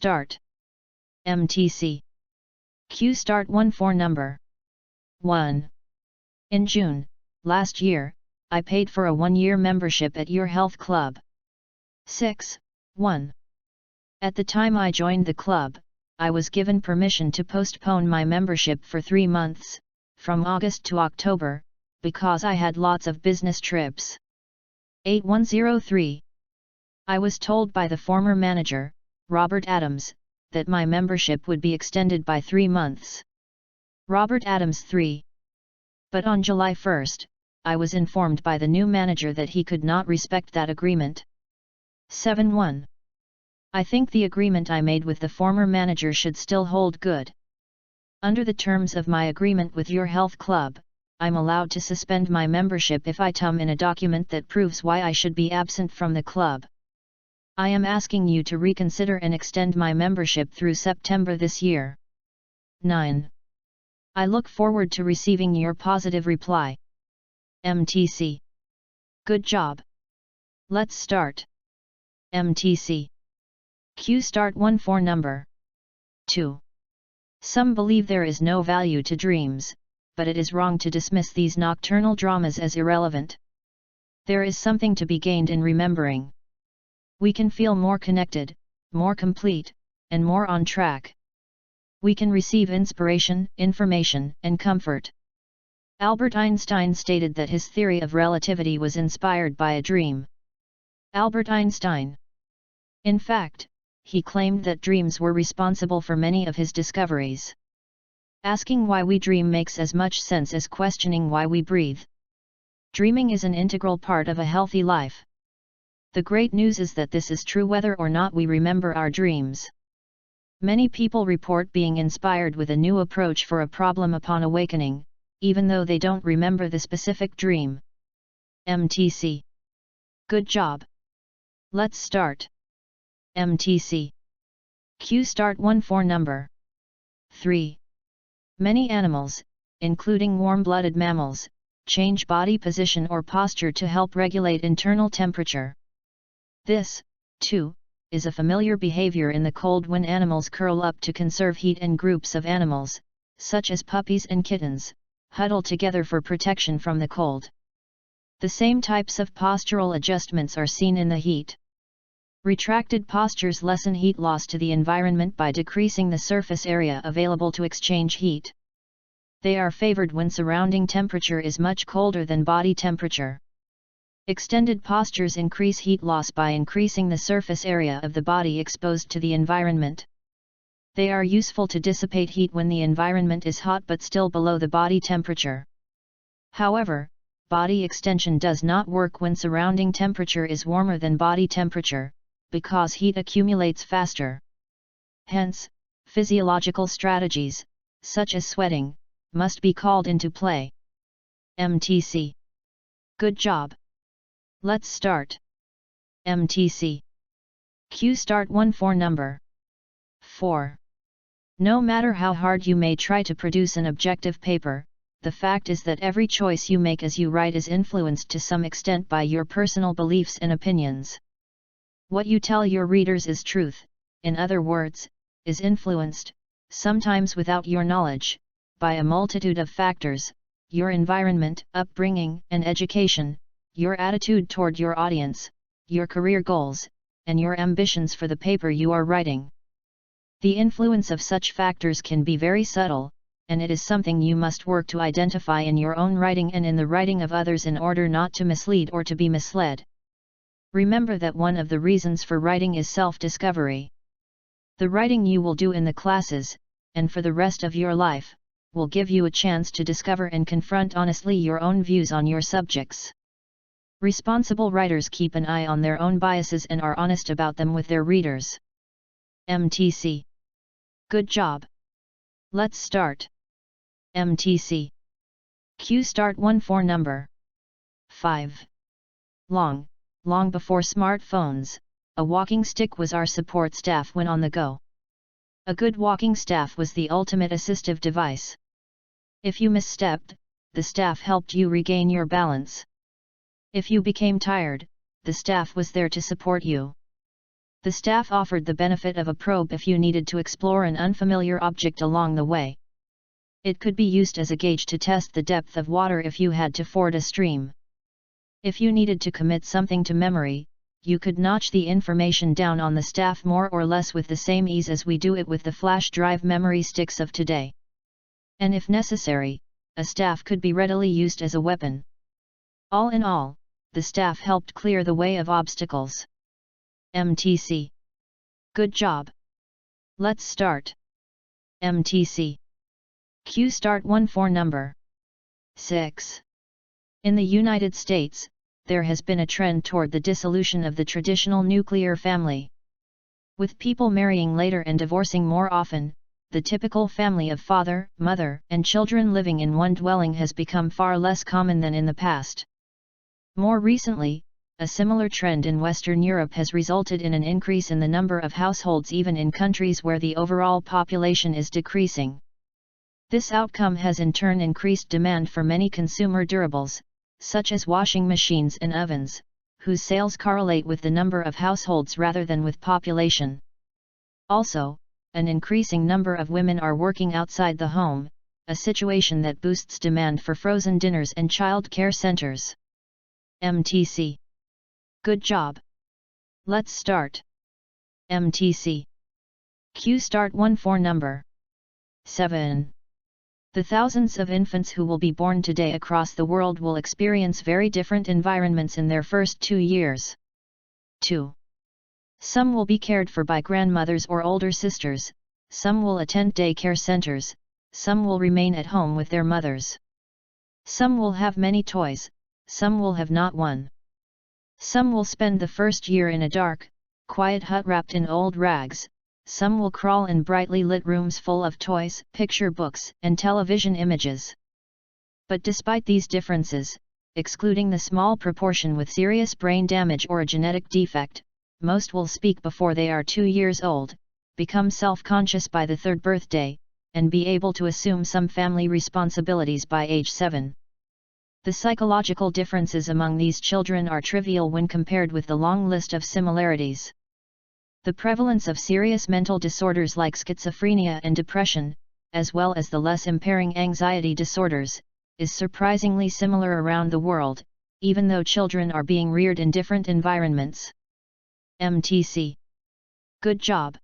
Start. MTC. Q Start 1 for number 1. In June, last year, I paid for a 1-year membership at your health club. 6. 1. At the time I joined the club, I was given permission to postpone my membership for 3 months, from August to October, because I had lots of business trips. 8103. I was told by the former manager, Robert Adams, that my membership would be extended by 3 months. Robert Adams 3. But on July 1st, I was informed by the new manager that he could not respect that agreement. 7-1. I think the agreement I made with the former manager should still hold good. Under the terms of my agreement with your health club, I'm allowed to suspend my membership if I in a document that proves why I should be absent from the club. I am asking you to reconsider and extend my membership through September this year. 9. I look forward to receiving your positive reply. MTC. Good job. Let's start. MTC. Q Start 1 for number 2. Some believe there is no value to dreams, but it is wrong to dismiss these nocturnal dramas as irrelevant. There is something to be gained in remembering. We can feel more connected, more complete, and more on track. We can receive inspiration, information, and comfort. Albert Einstein stated that his theory of relativity was inspired by a dream. Albert Einstein. In fact, he claimed that dreams were responsible for many of his discoveries. Asking why we dream makes as much sense as questioning why we breathe. Dreaming is an integral part of a healthy life. The great news is that this is true whether or not we remember our dreams. Many people report being inspired with a new approach for a problem upon awakening, even though they don't remember the specific dream. MTC. Good job. Let's start. MTC. Q Start 1 for number 3. Many animals, including warm-blooded mammals, change body position or posture to help regulate internal temperature. This, too, is a familiar behavior in the cold when animals curl up to conserve heat, and groups of animals, such as puppies and kittens, huddle together for protection from the cold. The same types of postural adjustments are seen in the heat. Retracted postures lessen heat loss to the environment by decreasing the surface area available to exchange heat. They are favored when surrounding temperature is much colder than body temperature. Extended postures increase heat loss by increasing the surface area of the body exposed to the environment. They are useful to dissipate heat when the environment is hot but still below the body temperature. However, body extension does not work when surrounding temperature is warmer than body temperature, because heat accumulates faster. Hence, physiological strategies, such as sweating, must be called into play. MTC. Good job. Let's start. MTC. Q Start 1 for number 4. No matter how hard you may try to produce an objective paper, the fact is that every choice you make as you write is influenced to some extent by your personal beliefs and opinions. What you tell your readers is truth, in other words, is influenced, sometimes without your knowledge, by a multitude of factors: your environment, upbringing, and education, your attitude toward your audience, your career goals, and your ambitions for the paper you are writing. The influence of such factors can be very subtle, and it is something you must work to identify in your own writing and in the writing of others in order not to mislead or to be misled. Remember that one of the reasons for writing is self-discovery. The writing you will do in the classes, and for the rest of your life, will give you a chance to discover and confront honestly your own views on your subjects. Responsible writers keep an eye on their own biases and are honest about them with their readers. MTC. Good job. Let's start. MTC. Q Start 1 for number 5. Long before smartphones, a walking stick was our support staff when on the go. A good walking staff was the ultimate assistive device. If you misstepped, the staff helped you regain your balance. If you became tired, the staff was there to support you. The staff offered the benefit of a probe if you needed to explore an unfamiliar object along the way. It could be used as a gauge to test the depth of water if you had to ford a stream. If you needed to commit something to memory, you could notch the information down on the staff more or less with the same ease as we do it with the flash drive memory sticks of today. And if necessary, a staff could be readily used as a weapon. All in all, the staff helped clear the way of obstacles. MTC. Good job. Let's start. MTC. Q start 1 for number 6. In the United States, there has been a trend toward the dissolution of the traditional nuclear family. With people marrying later and divorcing more often, the typical family of father, mother, and children living in one dwelling has become far less common than in the past. More recently, a similar trend in Western Europe has resulted in an increase in the number of households even in countries where the overall population is decreasing. This outcome has in turn increased demand for many consumer durables, such as washing machines and ovens, whose sales correlate with the number of households rather than with population. Also, an increasing number of women are working outside the home, a situation that boosts demand for frozen dinners and child care centers. MTC. Good job. Let's start. MTC. Q start 1 for number 7. The thousands of infants who will be born today across the world will experience very different environments in their first 2 years. 2. Some will be cared for by grandmothers or older sisters, some will attend daycare centers, some will remain at home with their mothers. Some will have many toys, some will have not one. Some will spend the first year in a dark, quiet hut wrapped in old rags, some will crawl in brightly lit rooms full of toys, picture books, and television images. But despite these differences, excluding the small proportion with serious brain damage or a genetic defect, most will speak before they are 2 years old, become self-conscious by the 3rd birthday, and be able to assume some family responsibilities by age 7. The psychological differences among these children are trivial when compared with the long list of similarities. The prevalence of serious mental disorders like schizophrenia and depression, as well as the less impairing anxiety disorders, is surprisingly similar around the world, even though children are being reared in different environments. MTC. Good job.